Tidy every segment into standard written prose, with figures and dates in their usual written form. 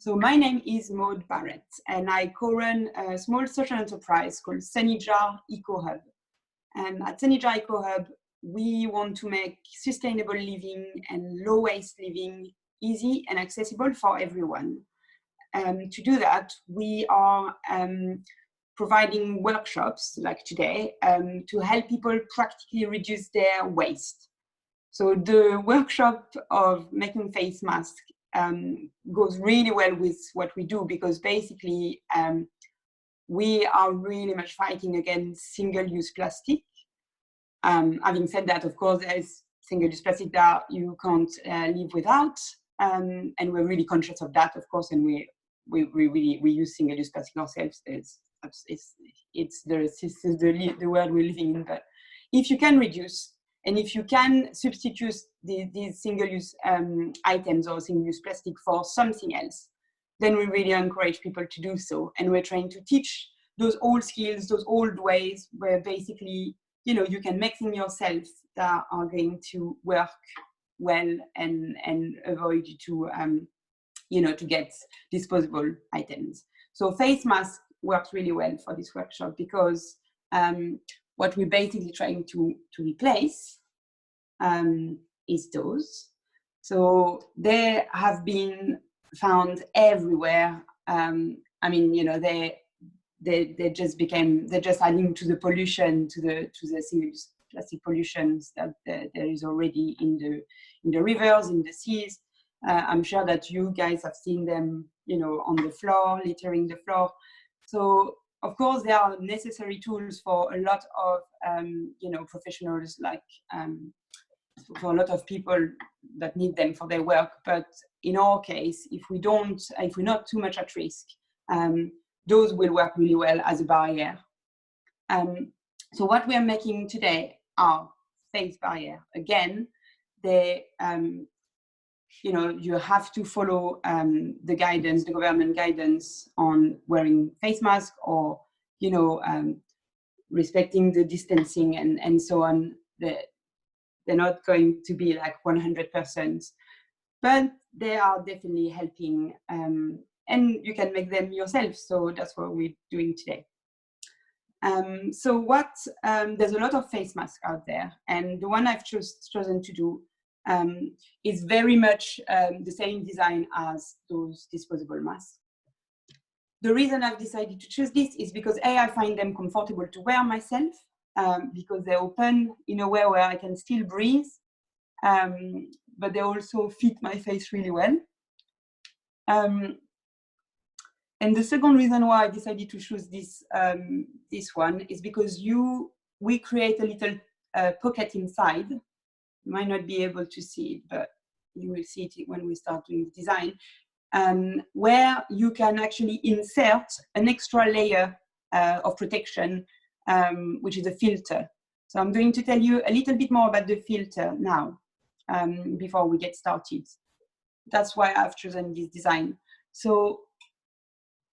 So my name is Maud Barrett, and I co-run a small social enterprise called Sunny Jar Eco Hub. And at Sunny Jar Eco Hub, we want to make sustainable living and low waste living easy and accessible for everyone. To do that, we are providing workshops like today to help people practically reduce their waste. So the workshop of making face masks goes really well with what we do, because basically we are really much fighting against single-use plastic. Having said that, of course, there's single-use plastic that you can't live without, and we're really conscious of that, of course, and we use single-use plastic ourselves. It's the world we're living in. But if you can reduce, and if you can substitute these single-use items or single-use plastic for something else, then we really encourage people to do so. And we're trying to teach those old skills, those old ways, where basically, you know, you can make things yourself that are going to work well and avoid you to, to get disposable items. So face mask works really well for this workshop, because what we're basically trying to replace is those. So they have been found everywhere. I mean, you know, they're just adding to the pollution, to the single-use plastic pollutions that there is already in the rivers, in the seas. I'm sure that you guys have seen them, you know, on the floor, littering the floor. So of course, they are necessary tools for a lot of, professionals, like for a lot of people that need them for their work. But in our case, if we're not too much at risk, those will work really well as a barrier. So what we are making today are face barrier. Again, they, you have to follow the guidance, the government guidance on wearing face mask, or, respecting the distancing and so on. They're not going to be like 100%, but they are definitely helping, and you can make them yourself. So that's what we're doing today. There's a lot of face masks out there, and the one I've chosen to do is very much the same design as those disposable masks. The reason I've decided to choose this is because I find them comfortable to wear myself, because they're open in a way where I can still breathe, but they also fit my face really well. And the second reason why I decided to choose this one is because we create a little pocket inside. You might not be able to see it, but you will see it when we start doing the design, where you can actually insert an extra layer of protection, which is a filter. So I'm going to tell you a little bit more about the filter now, before we get started. That's why I've chosen this design. So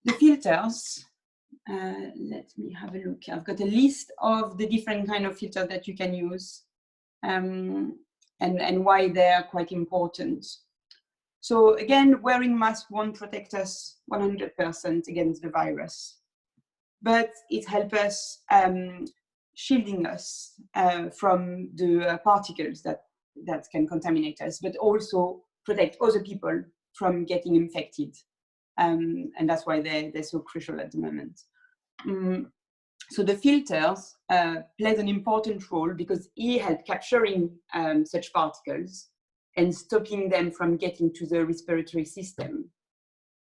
the filters, let me have a look. I've got a list of the different kind of filters that you can use, and why they're quite important. So again, wearing masks won't protect us 100% against the virus, but it helps us shielding us from the particles that can contaminate us, but also protect other people from getting infected. And that's why they're so crucial at the moment. So the filters plays an important role, because it helps capturing such particles and stopping them from getting to the respiratory system.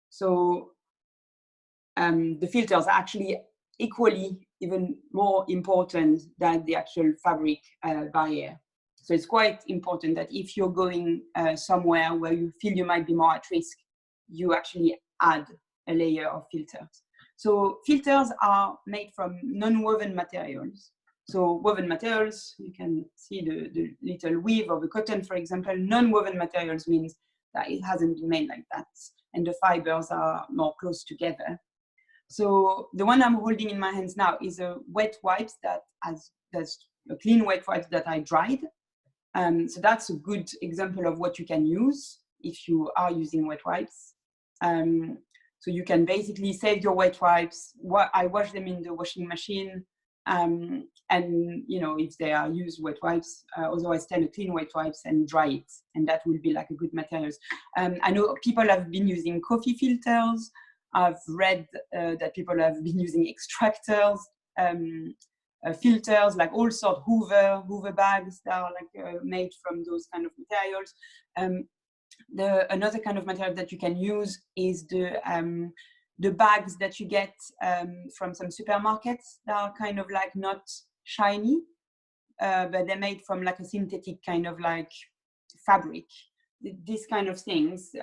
So the filters are actually equally, even more important than the actual fabric barrier. So it's quite important that if you're going somewhere where you feel you might be more at risk, you actually add a layer of filters. So filters are made from non-woven materials. So woven materials, you can see the little weave of a cotton, for example. Non-woven materials means that it hasn't been made like that, and the fibers are more close together. So the one I'm holding in my hands now is a wet wipes that's a clean wet wipes that I dried. So that's a good example of what you can use if you are using wet wipes. So you can basically save your wet wipes. I wash them in the washing machine. And if they are used wet wipes, otherwise tell a clean wet wipes and dry it, and that will be like a good materials. I know people have been using coffee filters. I've read that people have been using extractors, filters, like all sorts, Hoover bags that are like made from those kind of materials. Another kind of material that you can use is the bags that you get from some supermarkets that are kind of like not shiny, but they're made from like a synthetic kind of like fabric. These kind of things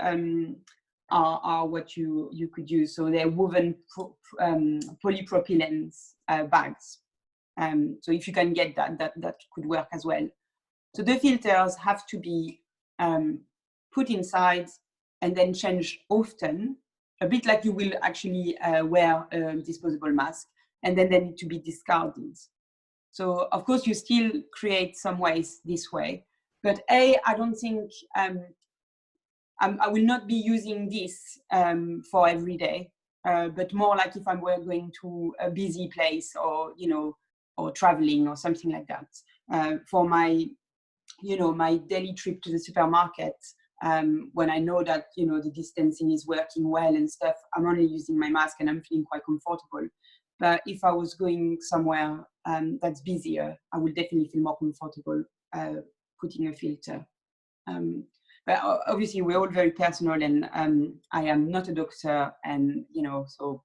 are what you could use. So they're woven polypropylene bags. So if you can get that could work as well. So the filters have to be put inside and then changed often, a bit like you will actually wear a disposable mask, and then they need to be discarded. So of course you still create some waste this way, but I don't think I will not be using this for every day, but more like if I'm going to a busy place or or traveling or something like that. For my my daily trip to the supermarket, when I know that the distancing is working well and stuff, I'm only using my mask and I'm feeling quite comfortable. But if I was going somewhere that's busier, I would definitely feel more comfortable putting a filter. But obviously we're all very personal, and I am not a doctor, and so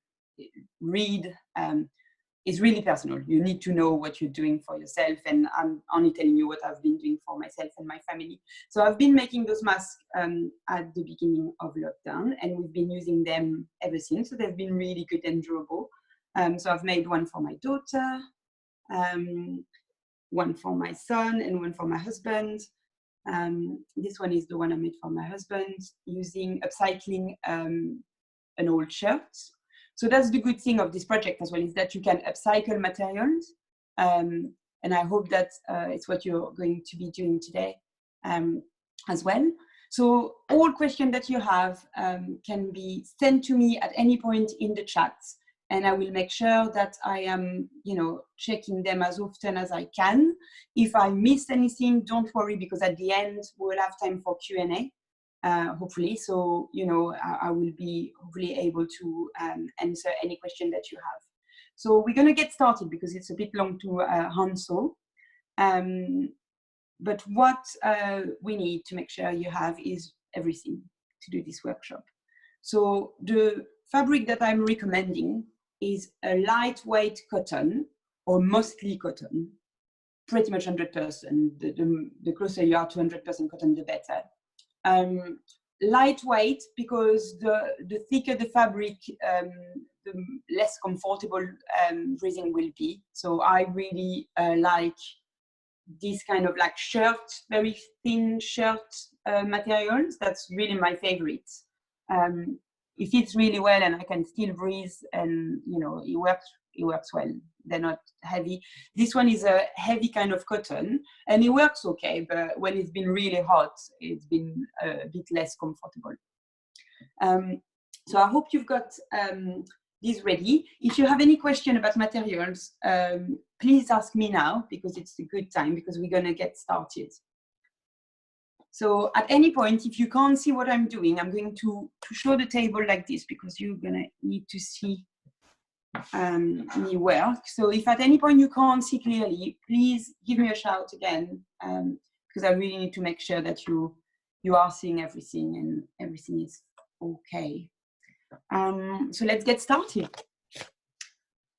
read is really personal. You need to know what you're doing for yourself, and I'm only telling you what I've been doing for myself and my family. So I've been making those masks at the beginning of lockdown, and we've been using them ever since. So they've been really good and durable. So I've made one for my daughter, one for my son, and one for my husband. This one is the one I made for my husband using upcycling an old shirt. So that's the good thing of this project as well, is that you can upcycle materials. And I hope that it's what you're going to be doing today as well. So all questions that you have can be sent to me at any point in the chat, and I will make sure that I am, checking them as often as I can. If I missed anything, don't worry, because at the end we'll have time for Q&A. Hopefully, so I will be hopefully able to answer any question that you have. So we're going to get started because it's a bit long to answer. But what we need to make sure you have is everything to do this workshop. So the fabric that I'm recommending is a lightweight cotton, or mostly cotton, pretty much 100%. The closer you are to 100% cotton, the better. Lightweight, because the thicker the fabric, the less comfortable breathing will be. So I really like this kind of like shirt, very thin shirt materials. That's really my favorite. It fits really well, and I can still breathe, and it works well. They're not heavy. This one is a heavy kind of cotton, and it works okay, but when it's been really hot, it's been a bit less comfortable. So I hope you've got this ready. If you have any question about materials, please ask me now, because it's a good time, because we're going to get started. So at any point, if you can't see what I'm doing, I'm going to show the table like this, because you're going to need to see me work. So if at any point you can't see clearly, please give me a shout again, because I really need to make sure that you are seeing everything and everything is okay. So let's get started.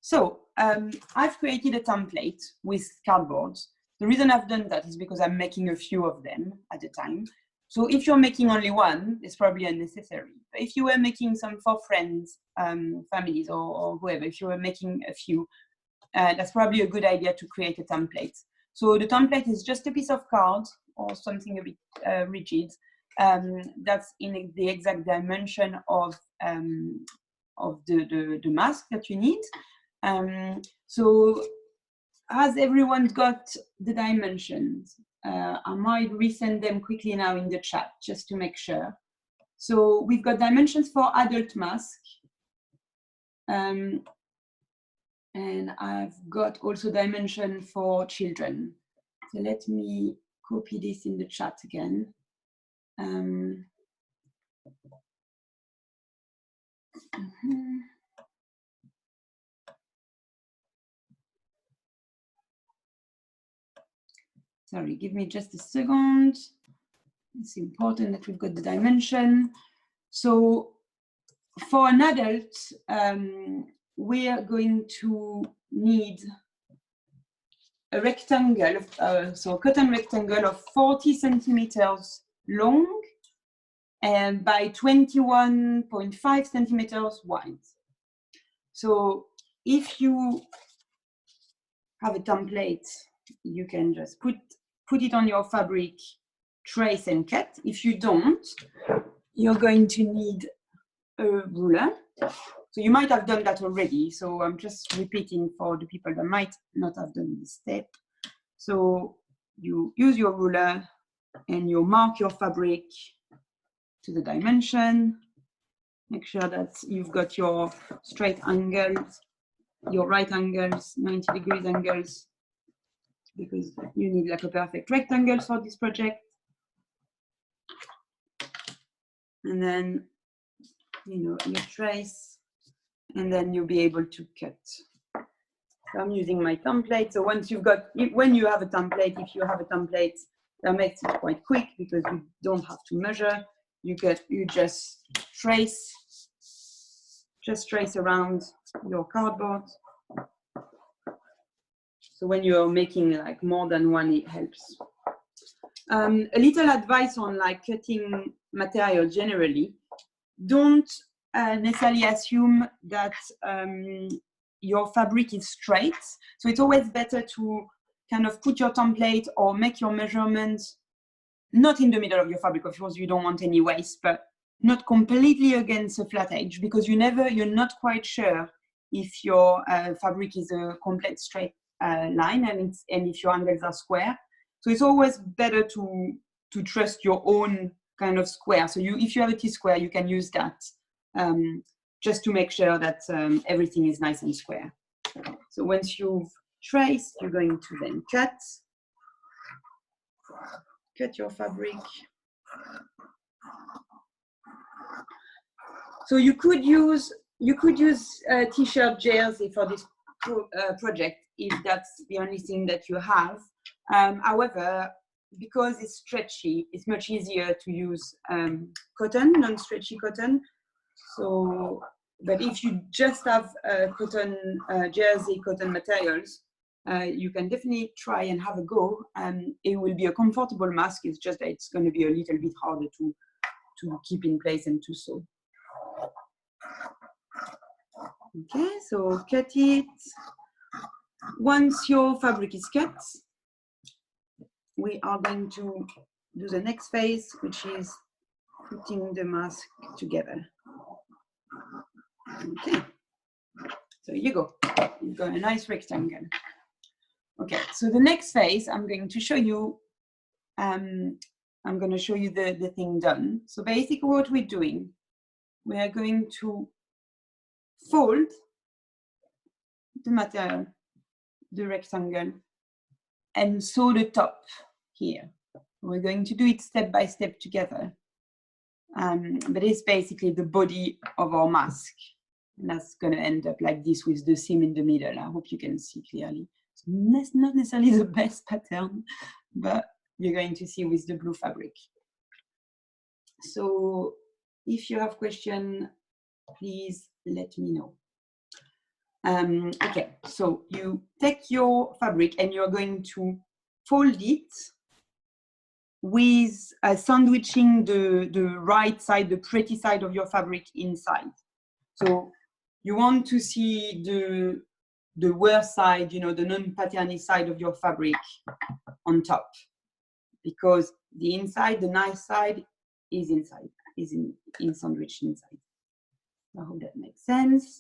So I've created a template with cardboard. The reason I've done that is because I'm making a few of them at a time. So if you're making only one, it's probably unnecessary. But if you were making some for friends, families, or whoever, if you were making a few, that's probably a good idea to create a template. So the template is just a piece of card or something a bit rigid that's in the exact dimension of the mask that you need. So has everyone got the dimensions? I might resend them quickly now in the chat just to make sure. So we've got dimensions for adult mask. And I've got also dimension for children. So let me copy this in the chat again. Sorry, give me just a second. It's important that we've got the dimension. So for an adult, we are going to need a rectangle, so a cotton rectangle of 40 centimeters long and by 21.5 centimeters wide. So if you have a template, you can just put it on your fabric, trace and cut. If you don't, you're going to need a ruler. So you might have done that already. So I'm just repeating for the people that might not have done this step. So you use your ruler and you mark your fabric to the dimension. Make sure that you've got your straight angles, your right angles, 90 degrees angles, because you need like a perfect rectangle for this project. And then, you trace, and then you'll be able to cut. So I'm using my template. So once you've got, when you have a template, if you have a template, that makes it quite quick because you don't have to measure. You just trace around your cardboard. So when you're making like more than one, it helps. A little advice on like cutting material generally. Don't necessarily assume that your fabric is straight. So it's always better to kind of put your template or make your measurements not in the middle of your fabric. Of course, you don't want any waste, but not completely against a flat edge, because you're not quite sure if your fabric is a complete straight line and if your angles are square. So it's always better to trust your own kind of square. So if you have a T-square, you can use that just to make sure that everything is nice and square. So once you've traced, you're going to then cut your fabric. So you could use a t-shirt jersey for this project if that's the only thing that you have. However, because it's stretchy, it's much easier to use cotton, non-stretchy cotton. So, but if you just have cotton jersey, cotton materials, you can definitely try and have a go. It will be a comfortable mask. It's just that it's going to be a little bit harder to keep in place and to sew. Okay, so cut it. Once your fabric is cut, we are going to do the next phase, which is putting the mask together. Okay, so you go. You've got a nice rectangle. Okay, so the next phase, I'm going to show you. I'm going to show you the thing done. So basically, what we're doing, we are going to fold the material, the rectangle, and sew the top here. We're going to do it step by step together. But it's basically the body of our mask. And that's going to end up like this with the seam in the middle. I hope you can see clearly. It's not necessarily the best pattern, but you're going to see with the blue fabric. So if you have questions, please let me know. Okay, so you take your fabric and you're going to fold it with sandwiching the right side, the pretty side of your fabric inside. So you want to see the worst side, the non-patterny side of your fabric on top, because the inside, the nice side, is inside, in sandwiched inside. I hope that makes sense.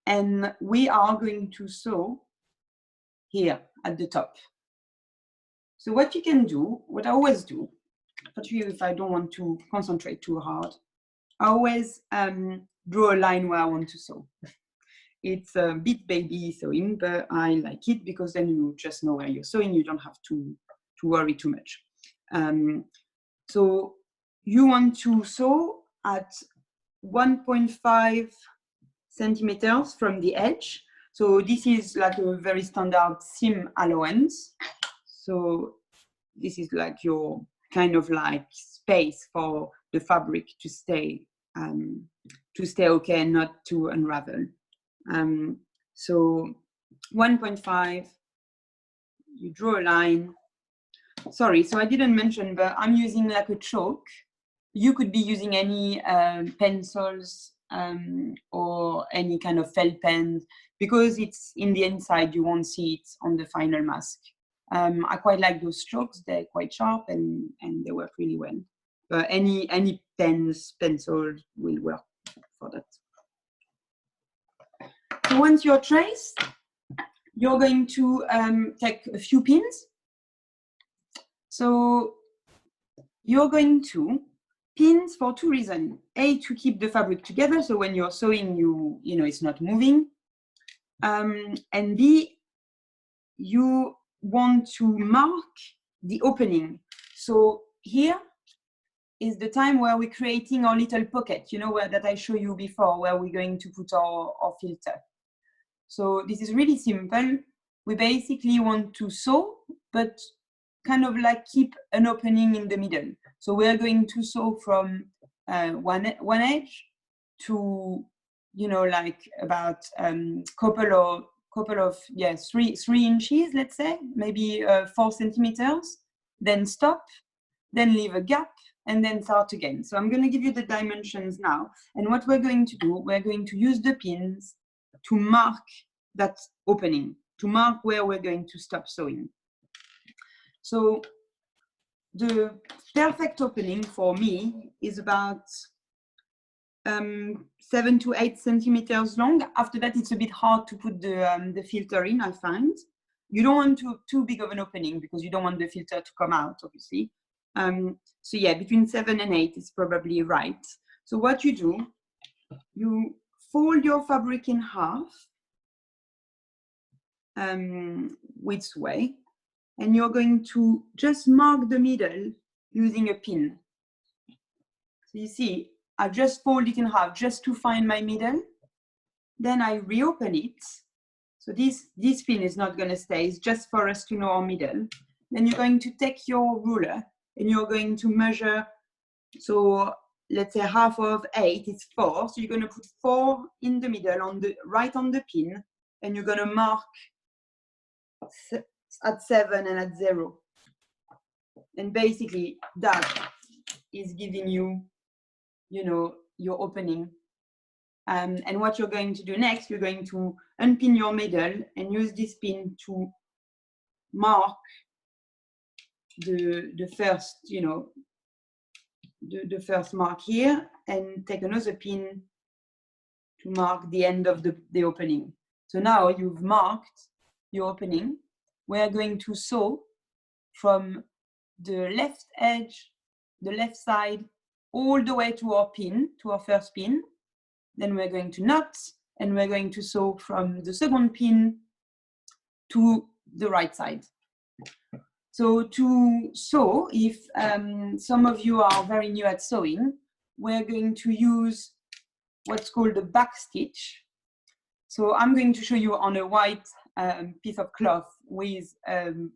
And we are going to sew here at the top. So what you can do, what I always do, particularly if I don't want to concentrate too hard, I always draw a line where I want to sew. It's a bit baby sewing, but I like it because then you just know where you're sewing. You don't have to worry too much. So you want to sew at 1.5 centimeters from the edge. So this is like a very standard seam allowance. So this is like your kind of like space for the fabric to stay okay and not to unravel. So 1.5, you draw a line. Sorry, so I didn't mention, but I'm using like a chalk. You could be using any pencils or any kind of felt pen, because it's in the inside, you won't see it on the final mask. I quite like those chalks, they're quite sharp and they work really well. But any pens, pencils will work for that. So once you're traced, you're going to take a few pins. So you're going to pins for two reasons. A, to keep the fabric together, so when you're sewing, you know it's not moving. And B, you want to mark the opening. So here is the time where we're creating our little pocket, you know, that I showed you before, where we're going to put our filter. So this is really simple. We basically want to sew, but kind of like keep an opening in the middle. So we're going to sew from one edge to, you know, like about couple of 3 inches, let's say, maybe 4 centimeters, then stop, then leave a gap, and then start again. So I'm going to give you the dimensions now. And what we're going to do, we're going to use the pins to mark that opening, to mark where we're going to stop sewing. So the perfect opening for me is about 7 to 8 centimeters long. After that, it's a bit hard to put the filter in, I find. You don't want too big of an opening because you don't want the filter to come out, obviously. So yeah, between 7 and 8 is probably right. So what you do, you fold your fabric in half width way, and you're going to just mark the middle using a pin. So you see, I just fold it in half just to find my middle. Then I reopen it. So this pin is not going to stay, it's just for us to know our middle. Then you're going to take your ruler and you're going to measure. So let's say half of 8 is 4. So you're going to put 4 in the middle, right on the pin, and you're going to mark at 7 and at 0. And basically that is giving you, you know, your opening. And what you're going to do next, you're going to unpin your middle and use this pin to mark the first, you know, the first mark here, and take another pin to mark the end of the opening. So now you've marked your opening. We're going to sew from the left edge, the left side, all the way to our pin, to our first pin. Then we're going to knot, and we're going to sew from the second pin to the right side. So to sew, if some of you are very new at sewing, we're going to use what's called a back stitch. So I'm going to show you on a white piece of cloth with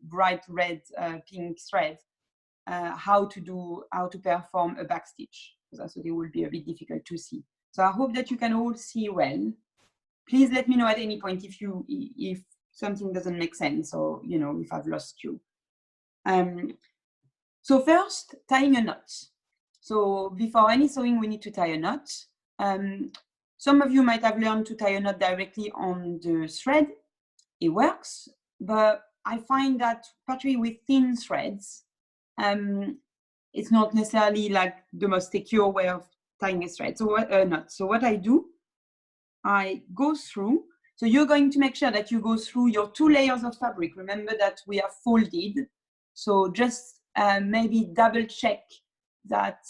bright red pink thread how to perform a back stitch, because it will be a bit difficult to see. So I hope that you can all see well. Please let me know at any point if something doesn't make sense, or you know, if I've lost you. So first, tying a knot. So before any sewing, we need to tie a knot. Some of you might have learned to tie a knot directly on the thread. It works, but I find that particularly with thin threads, it's not necessarily like the most secure way of tying a thread. So what I do, I go through. So you're going to make sure that you go through your 2 layers of fabric. Remember that we are folded. So just maybe double check that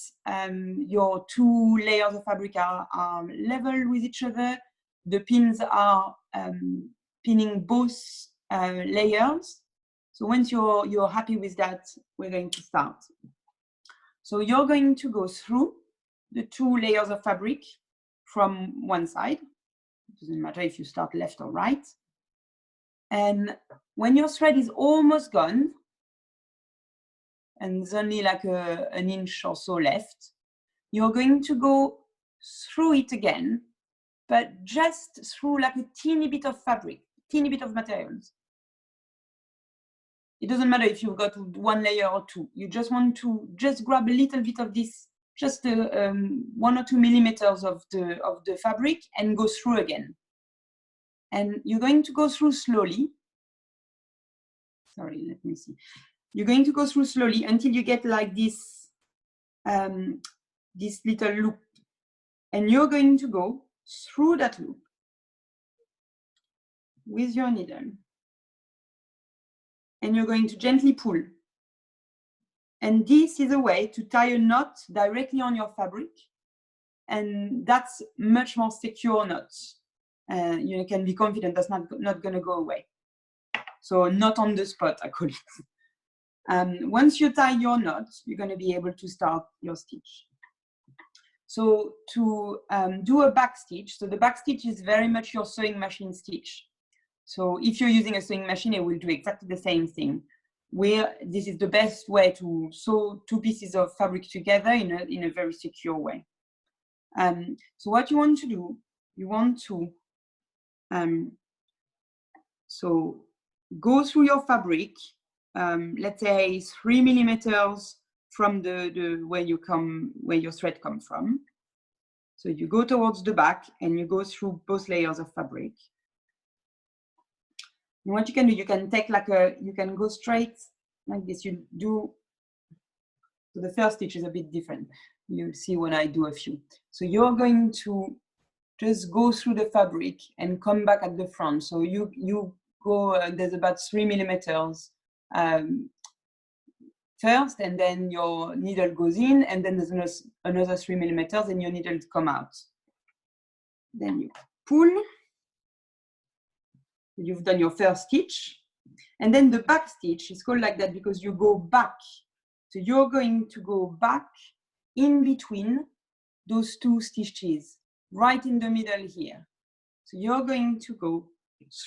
your two layers of fabric are level with each other. The pins are pinning both layers. So once you're happy with that, we're going to start. So you're going to go through the two layers of fabric from one side. It doesn't matter if you start left or right. And when your thread is almost gone, and there's only like an inch or so left, you're going to go through it again, but just through like a teeny bit of fabric, teeny bit of materials. It doesn't matter if you've got one layer or two. You just want to just grab a little bit of this, just 1 or 2 millimeters of the fabric, and go through again. And you're going to go through slowly. Sorry, let me see. You're going to go through slowly until you get like this, this little loop. And you're going to go through that loop with your needle. And you're going to gently pull. And this is a way to tie a knot directly on your fabric. And that's much more secure knot. You can be confident that's not going to go away. So not on the spot, I call it. Once you tie your knot, you're going to be able to start your stitch. So to do a back stitch, so the back stitch is very much your sewing machine stitch. So if you're using a sewing machine, it will do exactly the same thing. Where this is the best way to sew two pieces of fabric together in a very secure way. So what you want to do, you want to so go through your fabric, let's say 3 millimeters from where your thread comes from. So you go towards the back and you go through both layers of fabric. And what you can do, you can take you can go straight like this. You do, so the first stitch is a bit different. You'll see when I do a few. So you're going to just go through the fabric and come back at the front. So you go, there's about 3 millimeters first, and then your needle goes in, and then there's another 3 millimeters, and your needle come out. Then you pull. You've done your first stitch, and then the back stitch is called like that because you go back. So you're going to go back in between those two stitches, right in the middle here. So you're going to go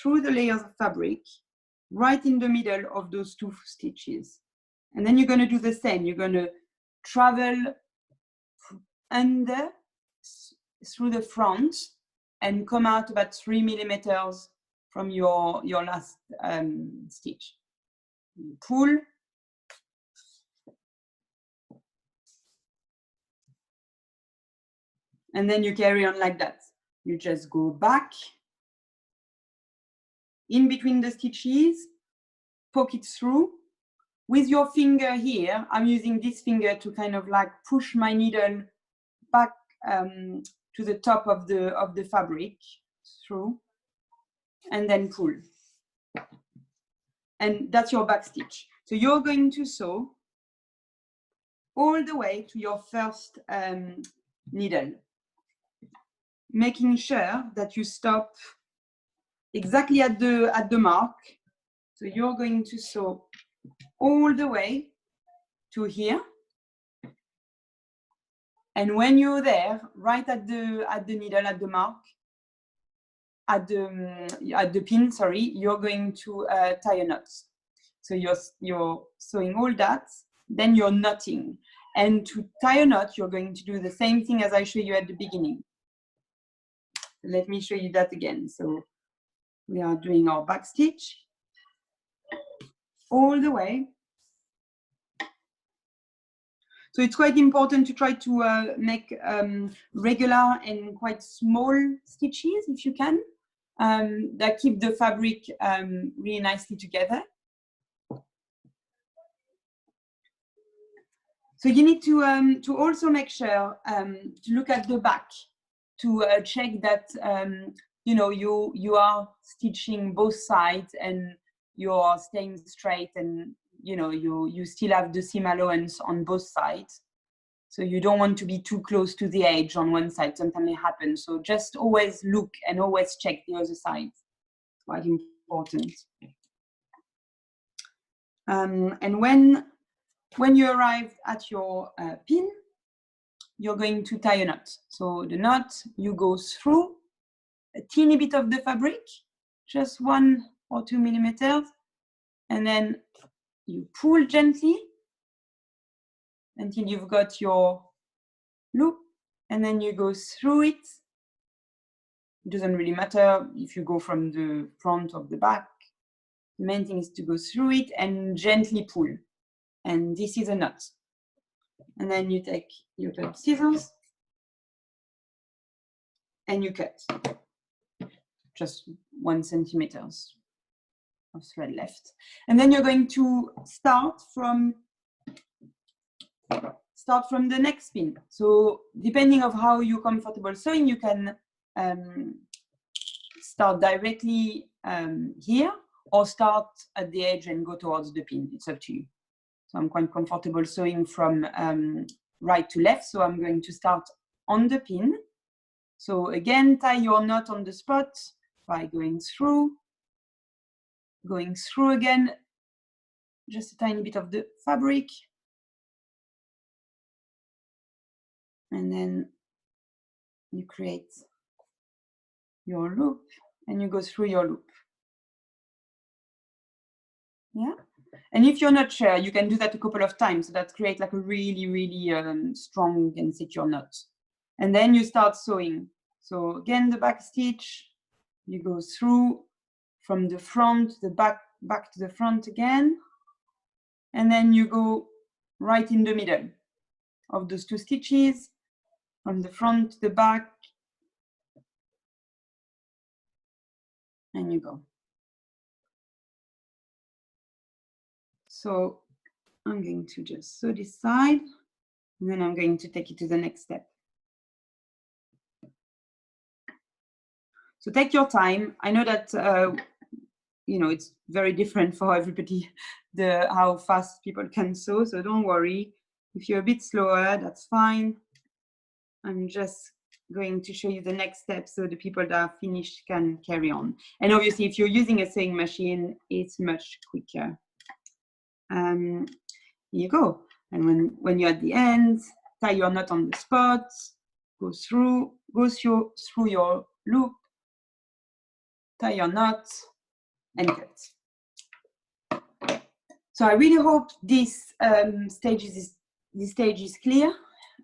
through the layers of fabric, right in the middle of those two stitches. And then you're going to do the same. You're going to travel under, through the front, and come out about 3 millimeters from your last stitch. You pull. And then you carry on like that. You just go back in between the stitches, poke it through. With your finger here, I'm using this finger to kind of like push my needle back to the top of the fabric through, and then pull. And that's your back stitch. So you're going to sew all the way to your first needle, making sure that you stop exactly at the mark. So you're going to sew all the way to here. And when you're there, right at the needle, at the mark, at the pin, sorry, you're going to tie a knot. So you're sewing all that, then you're knotting. And to tie a knot, you're going to do the same thing as I showed you at the beginning. Let me show you that again. So we are doing our back stitch all the way. So it's quite important to try to make regular and quite small stitches if you can, that keep the fabric really nicely together. So you need to also make sure to look at the back to check that you are stitching both sides and you're staying straight, and you still have the seam allowance on both sides. So you don't want to be too close to the edge on one side. Sometimes it happens. So just always look and always check the other side. It's quite important. And when you arrive at your pin, you're going to tie a knot. So the knot, you go through a teeny bit of the fabric, just 1 or 2 millimeters, and then you pull gently until you've got your loop, and then you go through it. It doesn't really matter if you go from the front or the back. The main thing is to go through it and gently pull. And this is a knot. And then you take your scissors and you cut. Just 1 centimeter of thread left. And then you're going to start from the next pin. So depending on how you're comfortable sewing, you can start directly here or start at the edge and go towards the pin. It's up to you. So I'm quite comfortable sewing from right to left. So I'm going to start on the pin. So again, tie your knot on the spot by going through again, just a tiny bit of the fabric. And then you create your loop and you go through your loop. Yeah. And if you're not sure, you can do that a couple of times. So that creates like a really, really strong and secure knot. And then you start sewing. So again, the back stitch, you go through from the front, the back to the front again. And then you go right in the middle of those 2 stitches, from the front to the back. And you go. So I'm going to just sew this side, and then I'm going to take it to the next step. So take your time. I know that you know, it's very different for everybody, how fast people can sew. So don't worry. If you're a bit slower, that's fine. I'm just going to show you the next step so the people that are finished can carry on. And obviously, if you're using a sewing machine, it's much quicker. Here you go. And when you're at the end, tie your knot on the spot, go through your loop, tie your knot, and cut. So I really hope this stage is clear.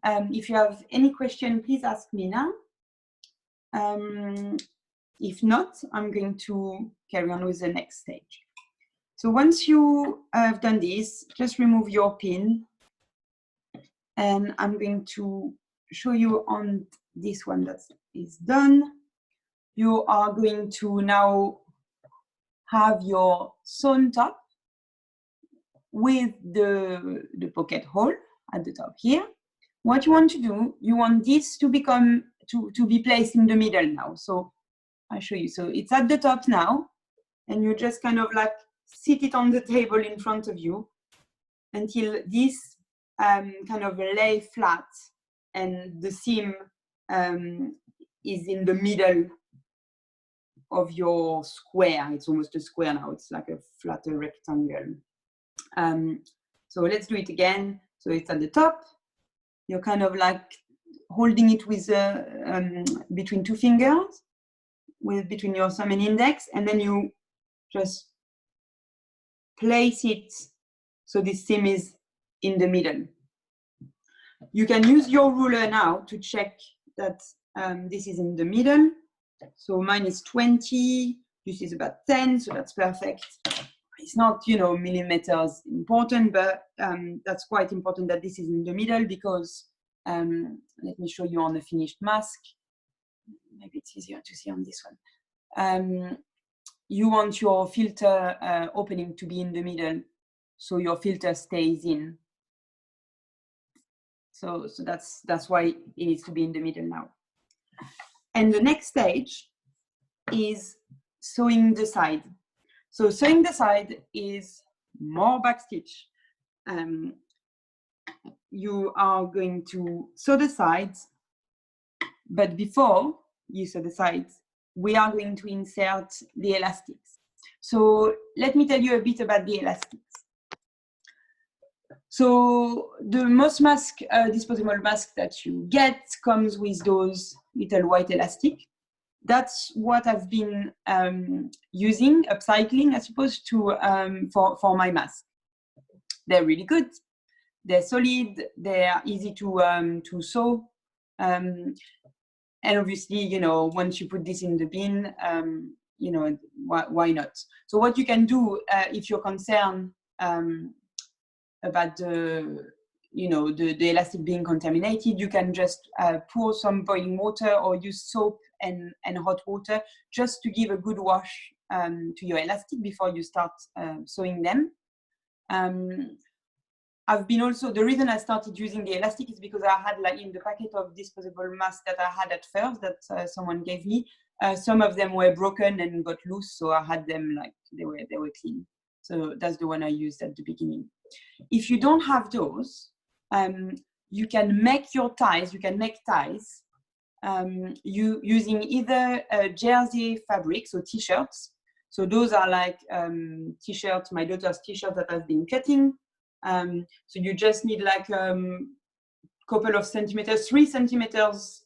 If you have any question, please ask me now. If not, I'm going to carry on with the next stage. So once you have done this, just remove your pin. And I'm going to show you on this one that is done. You are going to now have your sewn top with the pocket hole at the top here. What you want to do, you want this to become, to be placed in the middle now. So I'll show you. So it's at the top now, and you just kind of like sit it on the table in front of you until this kind of lay flat and the seam is in the middle of your square. It's almost a square now. It's like a flatter rectangle. So let's do it again. So it's at the top. You're kind of like holding it with between 2 fingers, between your thumb and index, and then you just place it so this seam is in the middle. You can use your ruler now to check that this is in the middle. So mine is 20, this is about 10, so that's perfect. It's not, you know, millimeters important, but that's quite important that this is in the middle because, let me show you on the finished mask. Maybe it's easier to see on this one. You want your filter opening to be in the middle, so your filter stays in. So that's why it needs to be in the middle now. And the next stage is sewing the side. So sewing the side is more backstitch. you are going to sew the sides, but before you sew the sides, we are going to insert the elastics. So let me tell you a bit about the elastics. So the most mask, disposable mask that you get comes with those little white elastic. That's what I've been using, upcycling, I suppose, to for my mask. They're really good. They're solid. They're easy to sew. And obviously, you know, once you put this in the bin, you know, why not? So what you can do if you're concerned about the, you know, the elastic being contaminated, you can just pour some boiling water or use soap and hot water just to give a good wash to your elastic before you start sewing them. I've been also, the reason I started using the elastic is because I had, like, in the packet of disposable masks that I had at first that someone gave me, some of them were broken and got loose, so I had them like they were clean. So that's the one I used at the beginning. If you don't have those, you can make your ties. You can make ties using either jersey fabric, so t-shirts. So those are like t-shirts, my daughter's t-shirt that I've been cutting. So you just need like couple of centimeters, 3 centimeters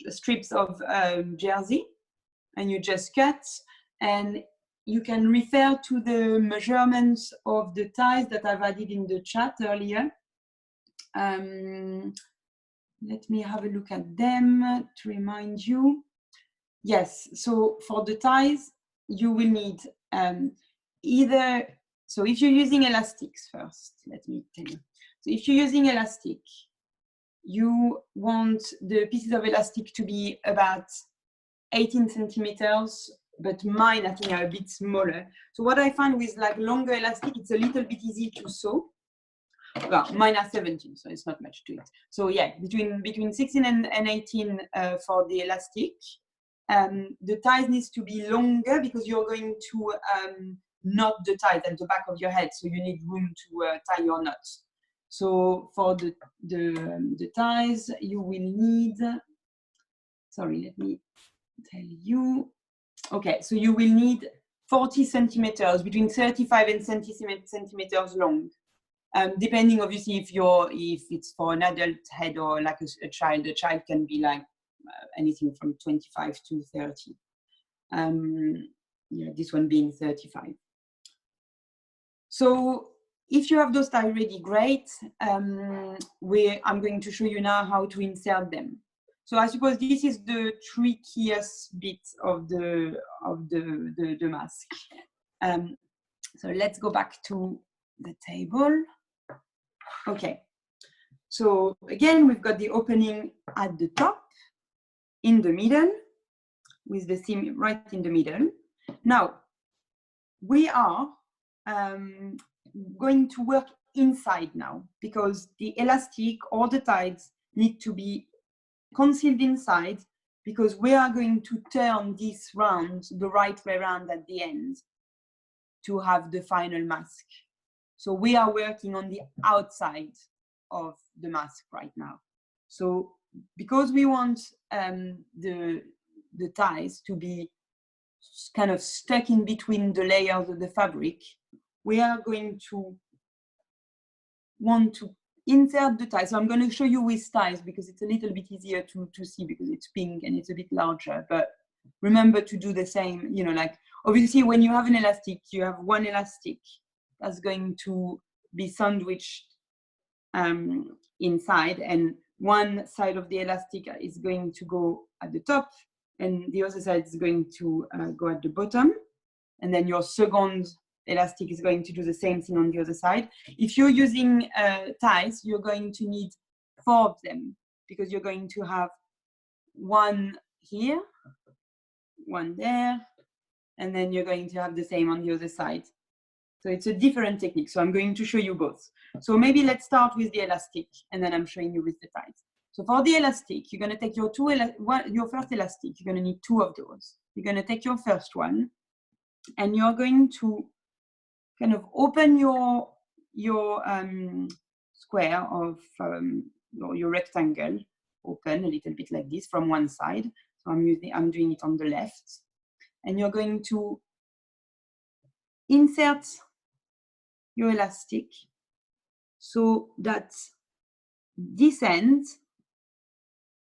strips of jersey, and you just cut, and you can refer to the measurements of the ties that I've added in the chat earlier. Let me have a look at them to remind you. Yes, so for the ties, you will need either, so if you're using elastics first, let me tell you. So if you're using elastic, you want the pieces of elastic to be about 18 centimeters, but mine, I think, are a bit smaller. So what I find with like longer elastic, it's a little bit easy to sew. Well, mine are 17, so it's not much to it. So yeah, between 16 and 18 for the elastic. The ties needs to be longer because you're going to knot the ties at the back of your head, so you need room to tie your knots. So for the ties, you will need, sorry, let me tell you. Okay, so you will need 40 centimeters, between 35 and 70 centimeters long. Depending, obviously, if it's for an adult head or like a child can be like anything from 25 to 30. Yeah, this one being 35. So if you have those ties ready, great. I'm going to show you now how to insert them. So I suppose this is the trickiest bit of the mask. So let's go back to the table. Okay. So again, we've got the opening at the top, in the middle, with the seam right in the middle. Now, we are going to work inside now, because the elastic or the ties need to be concealed inside, because we are going to turn this round the right way around at the end to have the final mask. So we are working on the outside of the mask right now. So because we want the ties to be kind of stuck in between the layers of the fabric, we are going to want to insert the ties. So I'm going to show you with ties because it's a little bit easier to see because it's pink and it's a bit larger. But remember to do the same, you know, like obviously when you have an elastic, you have one elastic that's going to be sandwiched inside, and one side of the elastic is going to go at the top and the other side is going to go at the bottom, and then your second elastic is going to do the same thing on the other side. If you're using ties, you're going to need 4 of them because you're going to have one here, one there, and then you're going to have the same on the other side. So it's a different technique. So I'm going to show you both. So maybe let's start with the elastic and then I'm showing you with the ties. So for the elastic, you're going to take your first elastic. You're going to need 2 of those. You're going to take your first one and you're going to kind of open your square of your rectangle open a little bit like this from one side. So I'm doing it on the left. And you're going to insert your elastic so that this end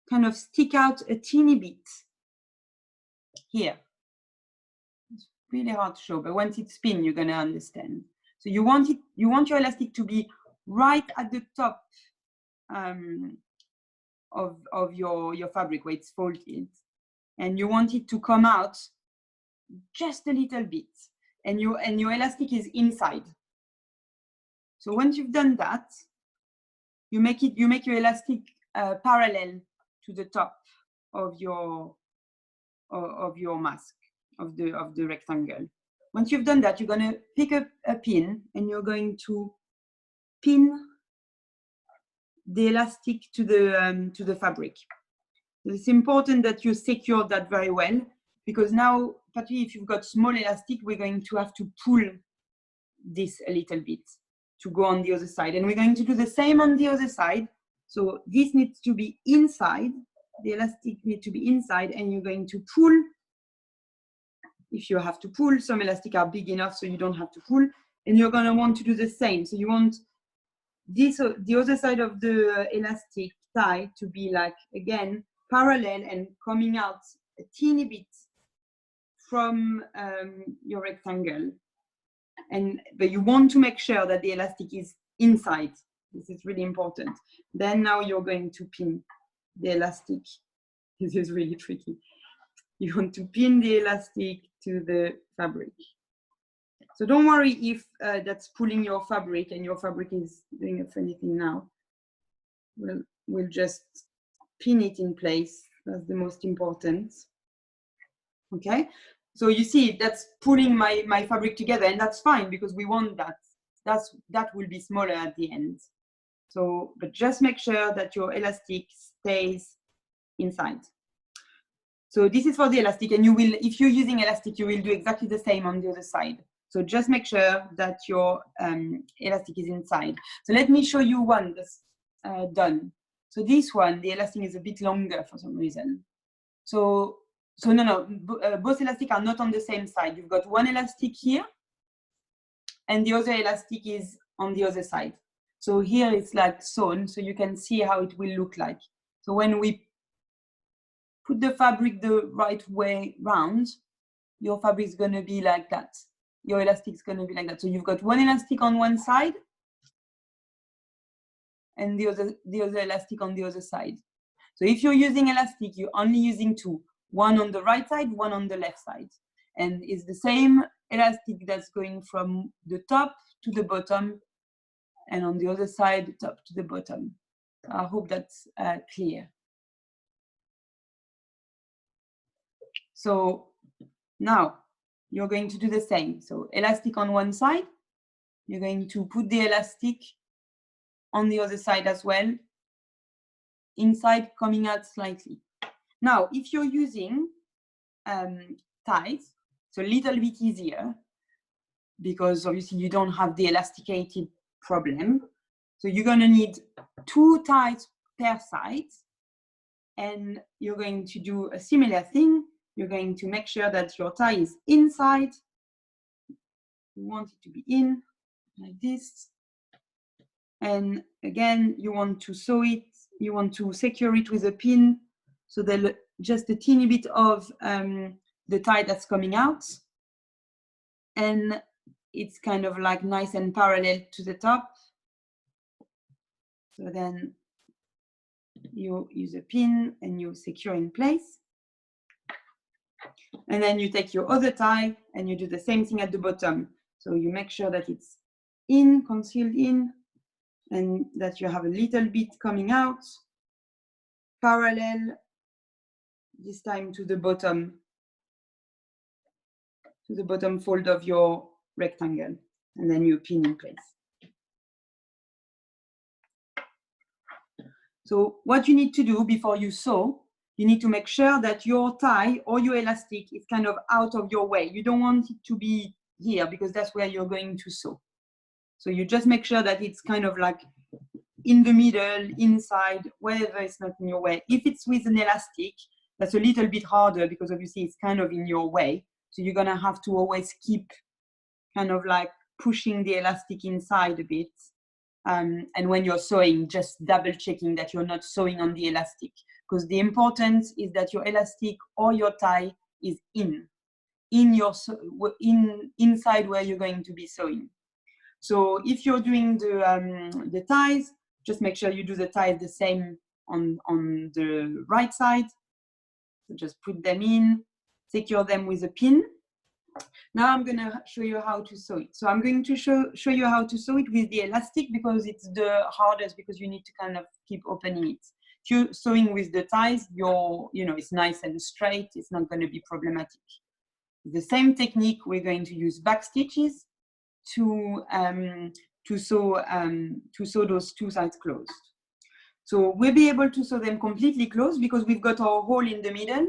kind of stick out a teeny bit here. It's really hard to show, but once it's spin, you're gonna understand. So you want your elastic to be right at the top of your fabric where it's folded, and you want it to come out just a little bit, and your elastic is inside. So once you've done that, you make your elastic parallel to the top of your mask of the rectangle. Once you've done that, you're going to pick up a pin and you're going to pin the elastic to the fabric. So it's important that you secure that very well, because now, particularly if you've got small elastic, we're going to have to pull this a little bit to go on the other side. And we're going to do the same on the other side. So this needs to be inside, the elastic needs to be inside, and you're going to pull. If you have to pull, some elastic are big enough so you don't have to pull, and you're going to want to do the same. So you want this, the other side of the elastic tie to be like, again, parallel and coming out a teeny bit from your rectangle. But you want to make sure that the elastic is inside. This is really important. Then now you're going to pin the elastic. This is really tricky. You want to pin the elastic to the fabric. So don't worry if that's pulling your fabric and your fabric is doing a funny thing now. We'll just pin it in place. That's the most important. Okay, so you see that's pulling my fabric together, and that's fine because we want that. That will be smaller at the end. So, but just make sure that your elastic stays inside. So this is for the elastic, and you will, if you're using elastic, you will do exactly the same on the other side. So just make sure that your elastic is inside. So let me show you one that's done. So this one, the elastic is a bit longer for some reason. So no, both elastic are not on the same side. You've got one elastic here, and the other elastic is on the other side. So here it's like sewn, so you can see how it will look like. So when we put the fabric the right way round, your fabric is going to be like that. Your elastic is going to be like that. So you've got one elastic on one side and the other elastic on the other side. So if you're using elastic, you're only using two, one on the right side, one on the left side. And it's the same elastic that's going from the top to the bottom, and on the other side, the top to the bottom. I hope that's clear. So now you're going to do the same. So elastic on one side, you're going to put the elastic on the other side as well, inside, coming out slightly. Now, if you're using ties, it's a little bit easier because obviously you don't have the elasticated problem. So you're going to need 2 ties per side, and you're going to do a similar thing. You're going to make sure that your tie is inside. You want it to be in like this. And again, you want to sew it. You want to secure it with a pin. So there's just a teeny bit of the tie that's coming out. And it's kind of like nice and parallel to the top. So then you use a pin and you secure in place. And then you take your other tie and you do the same thing at the bottom. So you make sure that it's in, concealed in, and that you have a little bit coming out, parallel, this time to the bottom fold of your rectangle, and then you pin in place. So what you need to do before you sew, you need to make sure that your tie or your elastic is kind of out of your way. You don't want it to be here because that's where you're going to sew. So you just make sure that it's kind of like in the middle, inside, wherever it's not in your way. If it's with an elastic, that's a little bit harder because obviously it's kind of in your way. So you're gonna have to always keep kind of like pushing the elastic inside a bit. And when you're sewing, just double checking that you're not sewing on the elastic, because the importance is that your elastic or your tie is inside where you're going to be sewing. So if you're doing the ties, just make sure you do the ties the same on the right side. So just put them in, secure them with a pin. Now I'm going to show you how to sew it. So I'm going to show you how to sew it with the elastic, because it's the hardest, because you need to kind of keep opening it. If you're sewing with the ties, it's nice and straight. It's not going to be problematic. The same technique, we're going to use back stitches to sew those two sides closed. So we'll be able to sew them completely closed because we've got our hole in the middle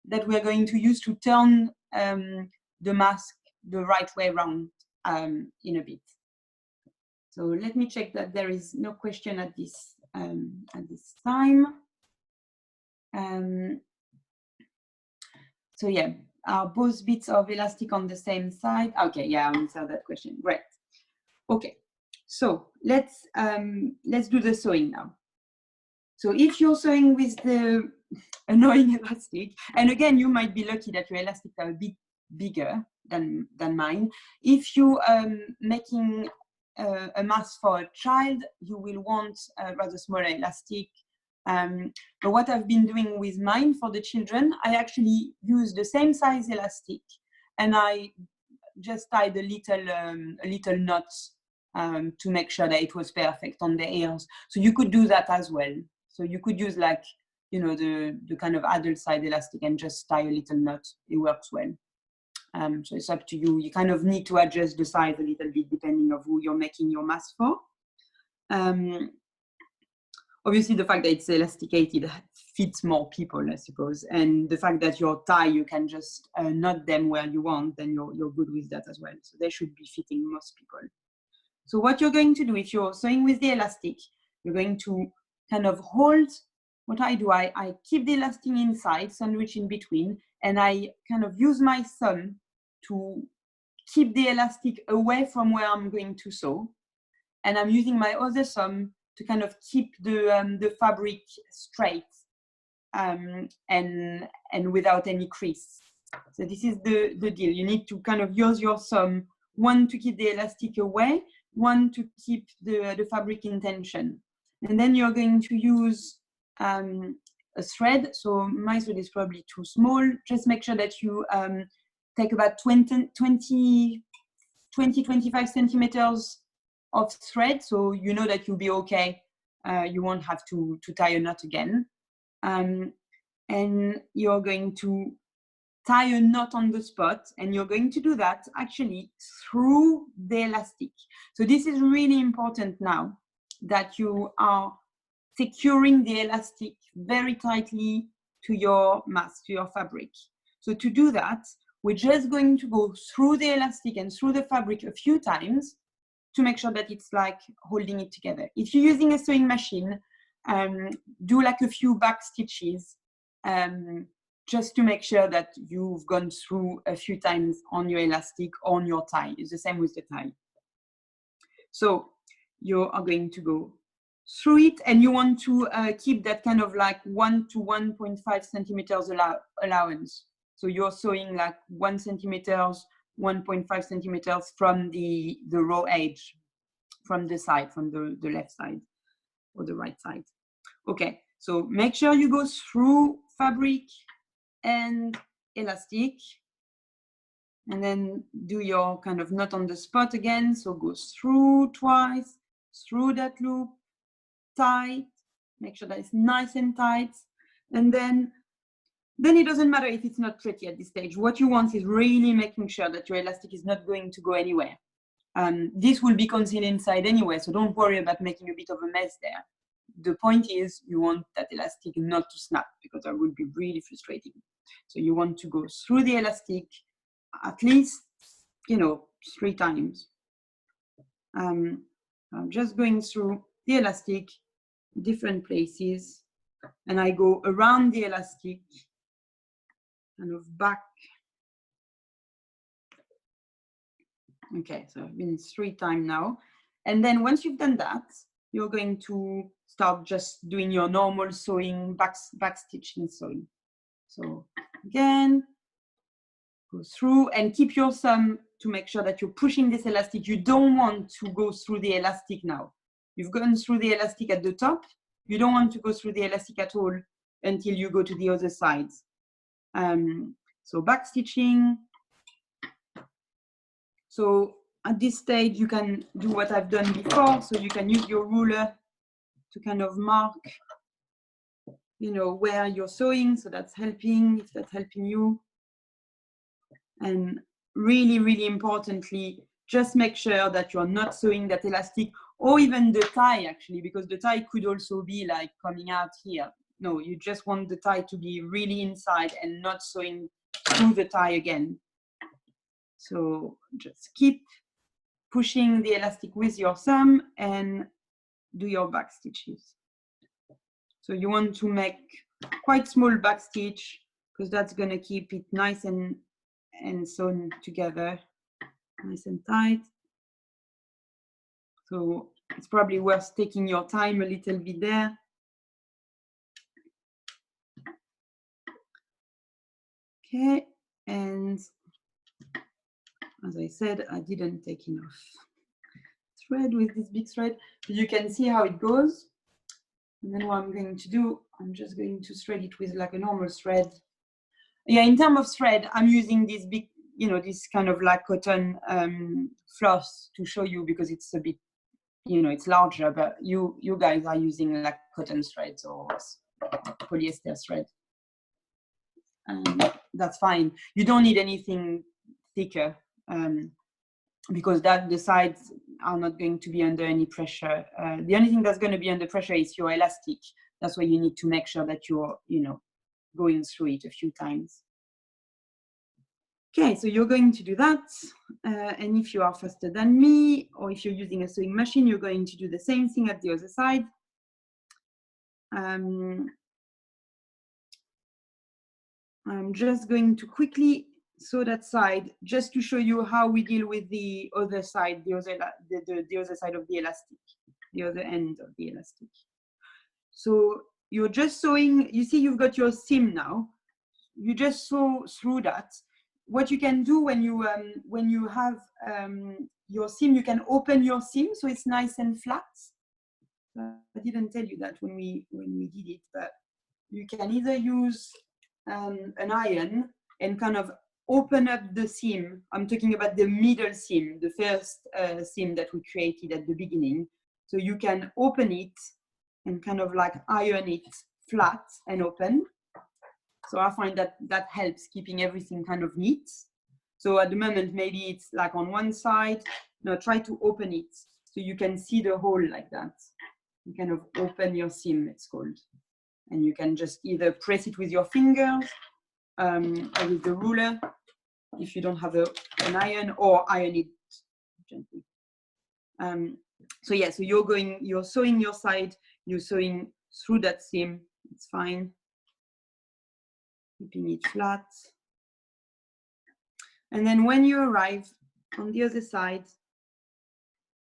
that we're going to use to turn the mask the right way around in a bit. So let me check that there is no question at this time. So yeah, are both bits of elastic on the same side? Okay, yeah, I answered that question. Great. Okay, so let's do the sewing now. So if you're sewing with the annoying elastic, and again, you might be lucky that your elastics are a bit bigger than mine. If you making a mask for a child, you will want a rather smaller elastic. But what I've been doing with mine for the children, I actually use the same size elastic, and I just tied a little knot to make sure that it was perfect on the ears. So you could do that as well. So you could use like, the kind of adult side elastic and just tie a little knot. It works well. So it's up to you. You kind of need to adjust the size a little bit depending on who you're making your mask for. Obviously, the fact that it's elasticated fits more people, I suppose. And the fact that your tie, you can just knot them where you want, then you're good with that as well. So they should be fitting most people. So what you're going to do, if you're sewing with the elastic, you're going to kind of hold. What I do, I keep the elastic inside, sandwich in between, and I kind of use my thumb to keep the elastic away from where I'm going to sew. And I'm using my other thumb to kind of keep the fabric straight and without any crease. So this is the deal. You need to kind of use your thumb, one to keep the elastic away, one to keep the fabric in tension. And then you're going to use a thread. So my thread is probably too small. Just make sure that you take about 20, 25 centimeters of thread, so you know that you'll be okay. You won't have to tie a knot again. And you're going to tie a knot on the spot, and you're going to do that actually through the elastic. So this is really important now, that you are securing the elastic very tightly to your mask, to your fabric. So to do that, we're just going to go through the elastic and through the fabric a few times to make sure that it's like holding it together. If you're using a sewing machine, do like a few back stitches just to make sure that you've gone through a few times on your elastic, on your tie. It's the same with the tie. So you are going to go through it, and you want to keep that kind of like 1 to 1.5 centimeters allowance. So you're sewing like 1 centimeters, 1.5 centimeters from the raw edge, from the side, from the left side or the right side. Okay, so make sure you go through fabric and elastic, and then do your kind of knot on the spot again. So go through twice, through that loop, tight, make sure that it's nice and tight, and then it doesn't matter if it's not pretty at this stage. What you want is really making sure that your elastic is not going to go anywhere. This will be concealed inside anyway, so don't worry about making a bit of a mess there. The point is you want that elastic not to snap, because that would be really frustrating. So you want to go through the elastic at least, 3 times. I'm just going through the elastic, different places, and I go around the elastic, kind of back. Okay, so I've been 3 times now. And then once you've done that, you're going to start just doing your normal sewing, back stitching sewing. So again, go through and keep your thumb to make sure that you're pushing this elastic. You don't want to go through the elastic now. You've gone through the elastic at the top. You don't want to go through the elastic at all until you go to the other side. So back stitching. So at this stage, you can do what I've done before. So you can use your ruler to kind of mark, you know, where you're sewing. So that's helping, if that's helping you. And really, really importantly, just make sure that you're not sewing that elastic or even the tie actually, because the tie could also be like coming out here. No, you just want the tie to be really inside and not sewing through the tie again. So just keep pushing the elastic with your thumb and do your back stitches. So you want to make quite small back stitch because that's going to keep it nice and sewn together, nice and tight. So it's probably worth taking your time a little bit there. Okay, and as I said, I didn't take enough thread with this big thread, but you can see how it goes. And then what I'm going to do, I'm just going to thread it with like a normal thread. Yeah, in terms of thread, I'm using this big, you know, this kind of like cotton floss to show you because it's a bit, you know, it's larger, but you guys are using like cotton threads or polyester thread. And that's fine. You don't need anything thicker because the sides are not going to be under any pressure. The only thing that's going to be under pressure is your elastic. That's why you need to make sure that you're, you know, going through it a few times. Okay, so you're going to do that. And if you are faster than me, or if you're using a sewing machine, you're going to do the same thing at the other side. I'm just going to quickly sew that side just to show you how we deal with the other side, the other side of the elastic, the other end of the elastic. So you're just sewing, you see you've got your seam now. You just sew through that. What you can do when you have your seam, you can open your seam so it's nice and flat. I didn't tell you that when we did it, but you can either use an iron and kind of open up the seam. I'm talking about the middle seam, the first seam that we created at the beginning. So you can open it and kind of like iron it flat and open. So I find that helps keeping everything kind of neat. So at the moment, maybe it's like on one side. Now try to open it so you can see the hole like that. You kind of open your seam, it's called. And you can just either press it with your fingers or with the ruler if you don't have an iron, or iron it gently. So yeah, so you're sewing your side, you're sewing through that seam, it's fine. Keeping it flat. And then when you arrive on the other side,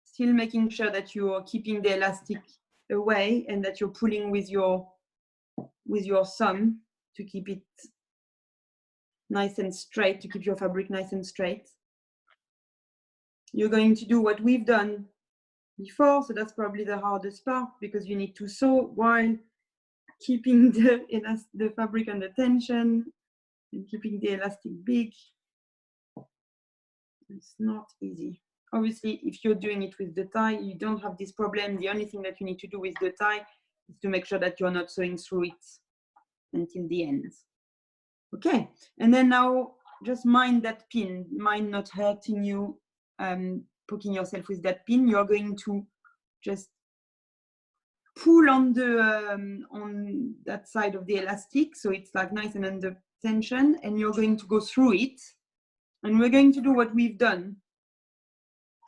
still making sure that you're keeping the elastic away and that you're pulling with your thumb to keep it nice and straight, to keep your fabric nice and straight. You're going to do what we've done before, so that's probably the hardest part because you need to sew while keeping the fabric under tension and keeping the elastic big. It's not easy. Obviously, if you're doing it with the tie, you don't have this problem. The only thing that you need to do with the tie is to make sure that you're not sewing through it until the end. Okay, and then now just mind that pin, mind not hurting you, poking yourself with that pin. You're going to just pull on that side of the elastic, so it's like nice and under tension, and you're going to go through it. And we're going to do what we've done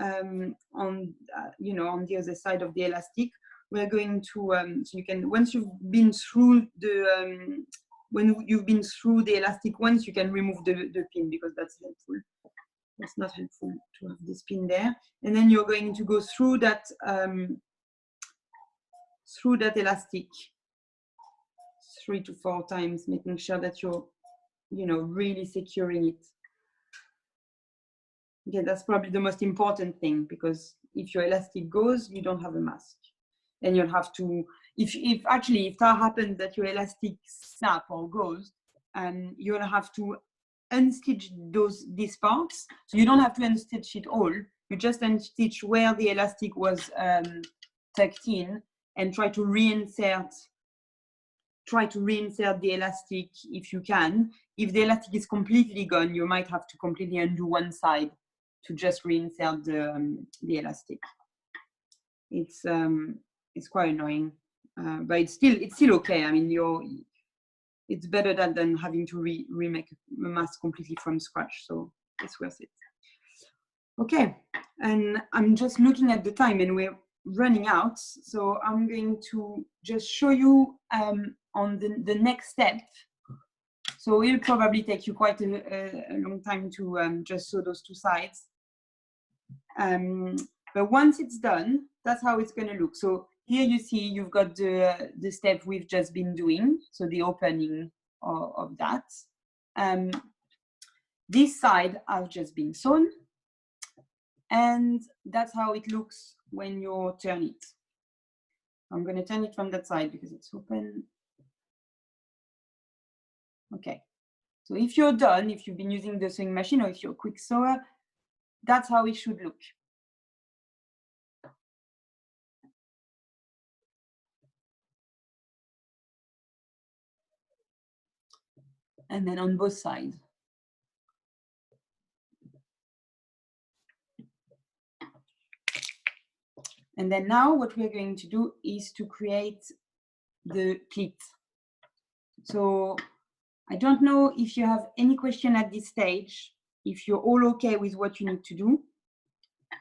on the other side of the elastic. we're going to, so you can, once you've been through the, when you've been through the elastic once, you can remove the pin because that's helpful. It's not helpful to have this pin there. And then you're going to go through that elastic 3 to 4 times, making sure that you're, you know, really securing it. Okay, that's probably the most important thing, because if your elastic goes, you don't have a mask. And you'll have to, if that happens that your elastic snap or goes, you'll have to unstitch these parts. So you don't have to unstitch it all. You just unstitch where the elastic was tucked in, and try to reinsert the elastic if you can. If the elastic is completely gone, you might have to completely undo one side to just reinsert the elastic. It's quite annoying, but it's still okay. I mean, it's better than having to remake a mask completely from scratch, so it's worth it. Okay, and I'm just looking at the time and we're running out, so I'm going to just show you on the next step. So it'll probably take you quite a long time to just sew those 2 sides. But once it's done, that's how it's going to look. So here you see you've got the step we've just been doing, so the opening of that. This side has just been sewn, and that's how it looks when you turn it. I'm going to turn it from that side because it's open. Okay, so if you're done, if you've been using the sewing machine, or if you're a quick sewer, that's how it should look. And then on both sides. And then now what we're going to do is to create the pleat. So I don't know if you have any question at this stage, if you're all okay with what you need to do.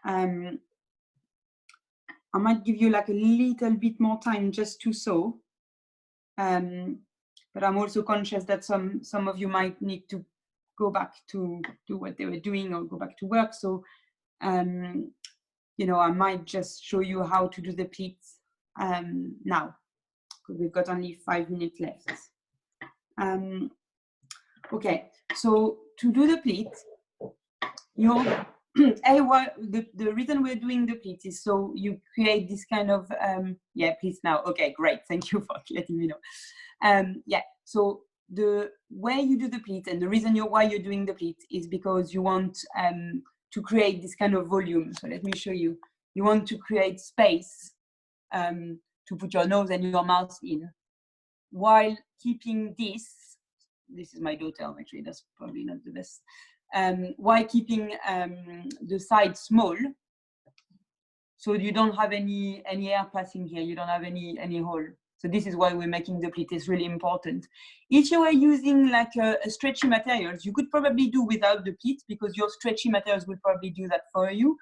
I might give you like a little bit more time just to sew. But I'm also conscious that some of you might need to go back to do what they were doing or go back to work. So, you know, I might just show you how to do the pleats now, because we've got only 5 minutes left. Okay, so to do the pleat, the reason we're doing the pleats is so you create this kind of, yeah, pleats now. Okay, great, thank you for letting me know. Yeah, so the way you do the pleat and the reason why you're doing the pleat is because you want to create this kind of volume. So let me show you. You want to create space to put your nose and your mouth in, while keeping this is my daughter, actually, that's probably not the best, while keeping the side small, so you don't have any air passing here, you don't have any hole. So this is why we're making the pleat. It's really important. If you are using like a stretchy materials, you could probably do without the pleat because your stretchy materials will probably do that for you.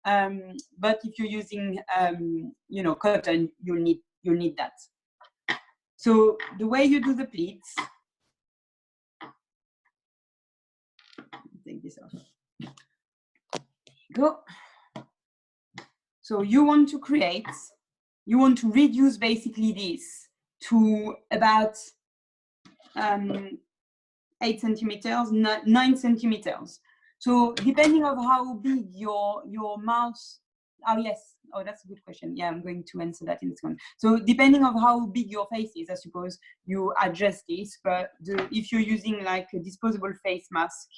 But if you're using, you know, cotton, you'll need that. So the way you do the pleats, take this off. Go. So you want to reduce basically this to about 8 centimeters, 9 centimeters. So depending on how big your mouth, oh yes, oh that's a good question. Yeah, I'm going to answer that in this one. So depending on how big your face is, I suppose you adjust this. But if you're using like a disposable face mask,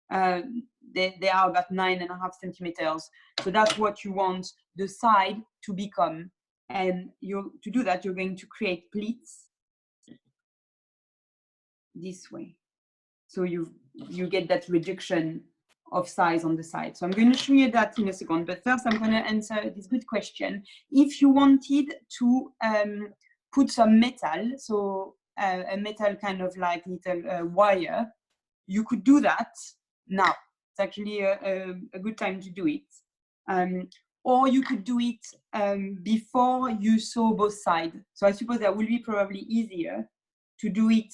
they are about 9.5 centimeters. So that's what you want the side to become. And to do that, you're going to create pleats this way. So you get that reduction of size on the side. So I'm going to show you that in a second, but first I'm going to answer this good question. If you wanted to put some metal, so a metal kind of like little wire, you could do that now. It's actually a good time to do it. or you could do it before you sew both sides. So I suppose that will be probably easier to do it.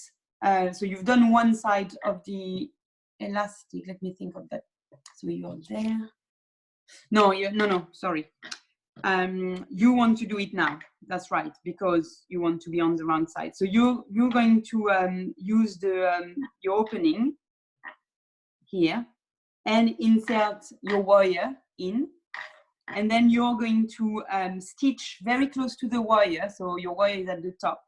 So you've done one side of the elastic. Let me think of that. So you're there. No, no, sorry. You want to do it now. That's right, because you want to be on the round side. So you're going to use the your opening here and insert your wire in, and then you're going to stitch very close to the wire. So your wire is at the top,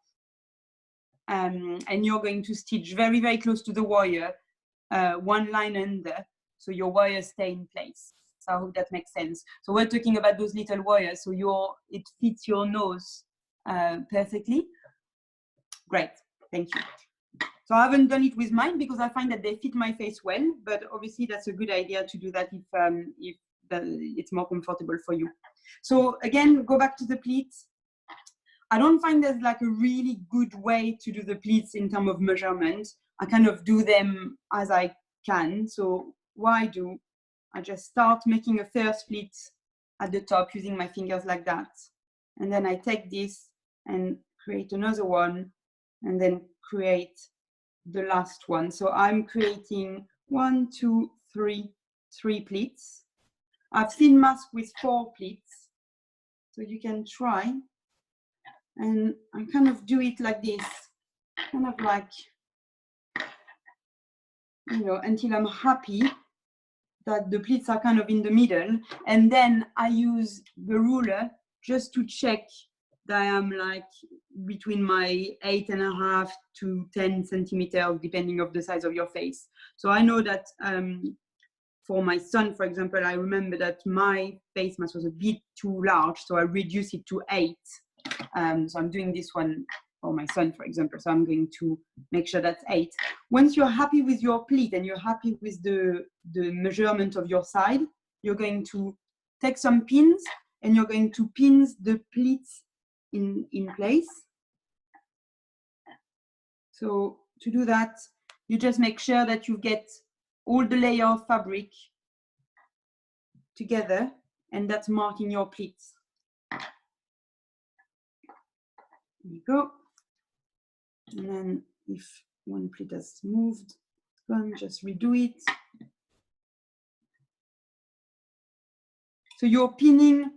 and you're going to stitch very, very close to the wire, one line under, so your wires stay in place. So I hope that makes sense. So we're talking about those little wires, so it fits your nose perfectly. Great, thank you. So I haven't done it with mine because I find that they fit my face well, but obviously that's a good idea to do that if it's more comfortable for you. So again, go back to the pleats. I don't find there's like a really good way to do the pleats in terms of measurement. I kind of do them as I can. So what I do, I just start making a first pleat at the top using my fingers like that. And then I take this and create another one, and then create the last one. So I'm creating 1, 2, 3 pleats. I've seen masks with 4 pleats, so you can try. And I kind of do it like this, kind of like, you know, until I'm happy that the pleats are kind of in the middle. And then I use the ruler just to check that I'm like between my 8.5 to 10 centimeters, depending on the size of your face. So I know that for my son, for example, I remember that my face mask was a bit too large, so I reduced it to 8. So I'm doing this one for my son, for example. So I'm going to make sure that's 8. Once you're happy with your pleat and you're happy with the measurement of your side, you're going to take some pins and you're going to pin the pleats in place. So to do that, you just make sure that you get all the layer of fabric together, and that's marking your pleats. There you go. And then if one pleat has moved, just redo it. So you're pinning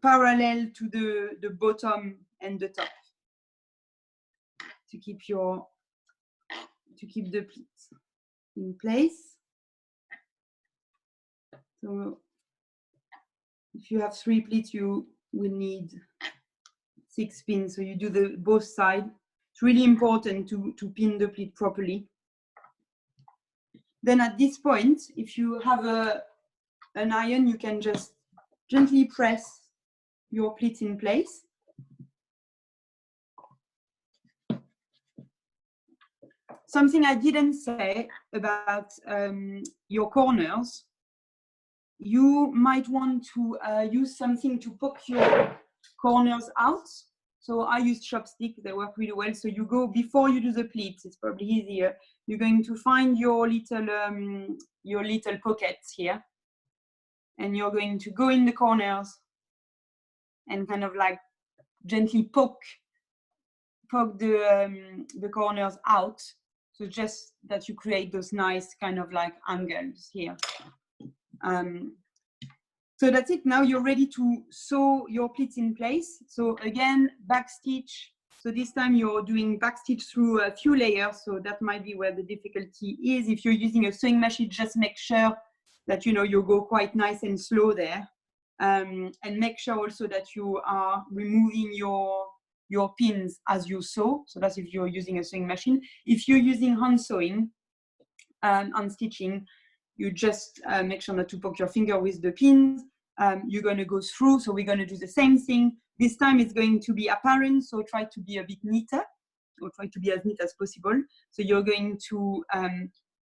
parallel to the bottom and the top to keep the pleats in place. So if you have 3 pleats, you will need 6 pins. So you do both sides. It's really important to pin the pleat properly. Then at this point, if you have an iron, you can just gently press your pleats in place. Something I didn't say about your corners, you might want to use something to poke your corners out. So I use chopsticks, they work really well. So you go, before you do the pleats, it's probably easier, you're going to find your little pockets here, and you're going to go in the corners and kind of like gently poke the corners out. So just that you create those nice kind of like angles here. So that's it. Now you're ready to sew your pleats in place. So again, back stitch. So this time you're doing back stitch through a few layers. So that might be where the difficulty is. If you're using a sewing machine, just make sure that you go quite nice and slow there. And make sure also that you are removing your pins as you sew. So that's if you're using a sewing machine. If you're using hand sewing and stitching, you just make sure not to poke your finger with the pins. You're going to go through, so we're going to do the same thing. This time it's going to be apparent, so try to be a bit neater, or try to be as neat as possible. So you're going to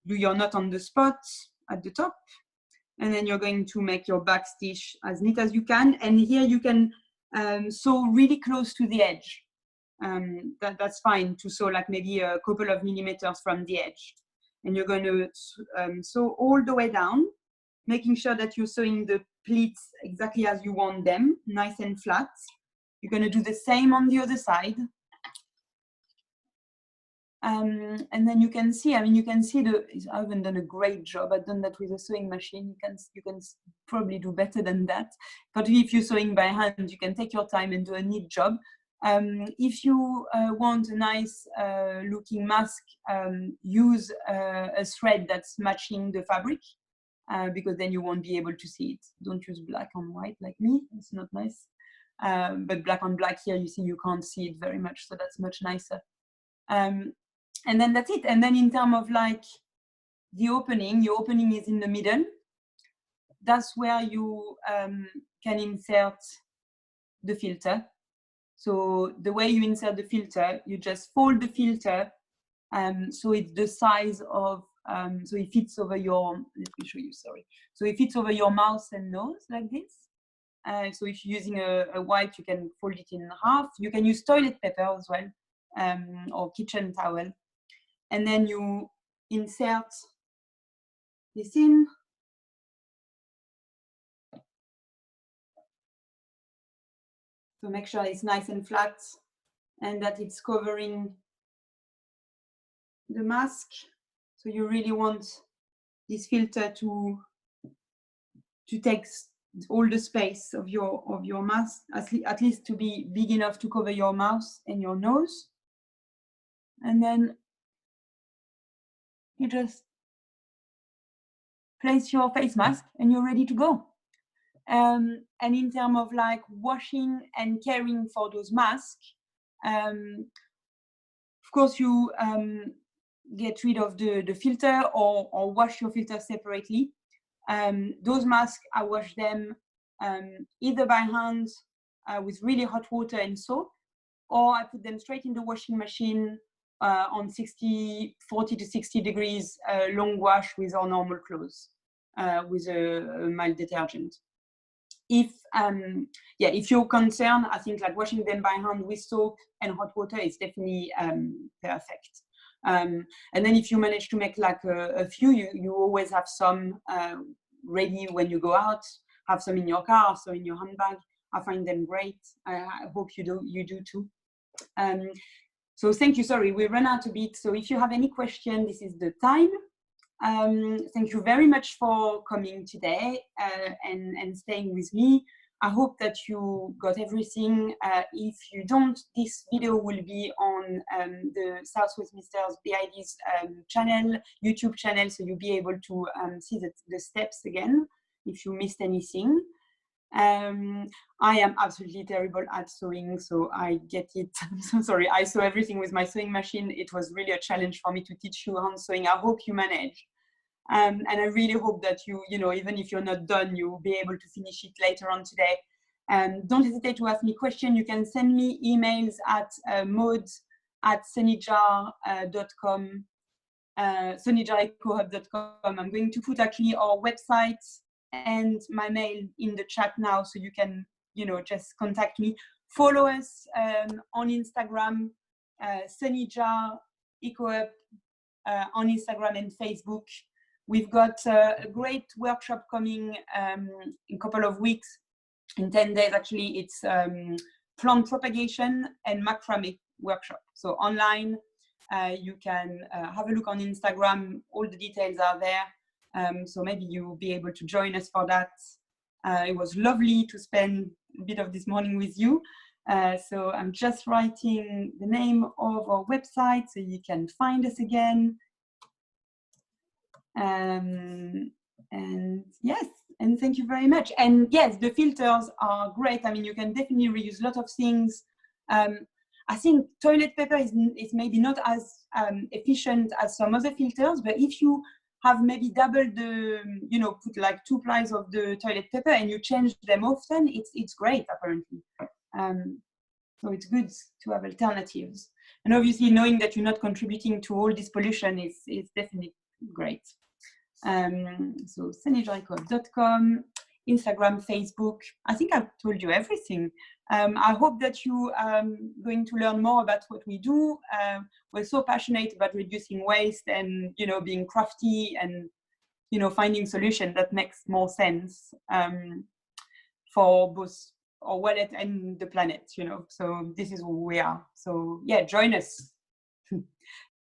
do your knot on the spot at the top, and then you're going to make your back stitch as neat as you can. And here you can sew really close to the edge. That's fine to sew like maybe a couple of millimeters from the edge. And you're going to sew all the way down. making sure that you're sewing the pleats exactly as you want them, nice and flat. You're going to do the same on the other side. And then you can see, I mean, you can see I haven't done a great job. I've done that with a sewing machine. You can probably do better than that. But if you're sewing by hand, you can take your time and do a neat job. If you want a nice looking mask, use a thread that's matching the fabric, because then you won't be able to see it. Don't use black on white like me, it's not nice. But black on black here, you see, you can't see it very much, so that's much nicer. And then that's it. And then in terms of like the opening, your opening is in the middle. That's where you can insert the filter. So the way you insert the filter, you just fold the filter so it's the size of, so it fits over your, let me show you, sorry. So it fits over your mouth and nose like this. So if you're using a wipe, you can fold it in half. You can use toilet paper as well, or kitchen towel. And then you insert this in. So make sure it's nice and flat and that it's covering the mask. So you really want this filter to take all the space of your mask, at least to be big enough to cover your mouth and your nose. And then you just place your face mask and you're ready to go. And in terms of like washing and caring for those masks, of course you get rid of the filter or wash your filter separately. Those masks, I wash them either by hand with really hot water and soap, or I put them straight in the washing machine on 40 to 60 degrees long wash with our normal clothes with a mild detergent. If you're concerned, I think like washing them by hand with soap and hot water is definitely perfect. And then if you manage to make like a few, you always have some ready when you go out, have some in your car, so in your handbag. I find them great. I hope you do too. So thank you. Sorry, we ran out a bit. So if you have any question, this is the time. Thank you very much for coming today and staying with me. I hope that you got everything. If you don't, this video will be on the South Westminster's BID's channel, YouTube channel, so you'll be able to see the steps again if you missed anything. I am absolutely terrible at sewing, so I get it. I'm so sorry. I sew everything with my sewing machine. It was really a challenge for me to teach you hand sewing. I hope you manage. And I really hope that you know, even if you're not done, you'll be able to finish it later on today. Don't hesitate to ask me questions. You can send me emails at maud@sunnyjar.com, sunnyjarecohub.com. I'm going to put actually our website and my mail in the chat now, so you can, just contact me. Follow us on Instagram, Sunnyjar EcoUp on Instagram and Facebook. We've got a great workshop coming in a couple of weeks, in 10 days actually. It's plant propagation and macrame workshop. So online, you can have a look on Instagram. All the details are there. So maybe you'll be able to join us for that. It was lovely to spend a bit of this morning with you. So I'm just writing the name of our website so you can find us again. And yes, and thank you very much. And yes, the filters are great. I mean, you can definitely reuse a lot of things. I think toilet paper is maybe not as efficient as some other filters, but if you have maybe doubled the, put like 2 plies of the toilet paper and you change them often, it's great apparently. So it's good to have alternatives. And obviously knowing that you're not contributing to all this pollution is definitely great. So sunnyjarecohub.com, Instagram, Facebook. I think I've told you everything. I hope that you are going to learn more about what we do. We're so passionate about reducing waste and being crafty and you know, finding solution that makes more sense for both our wallet and the planet, you know. So this is who we are. So yeah, join us.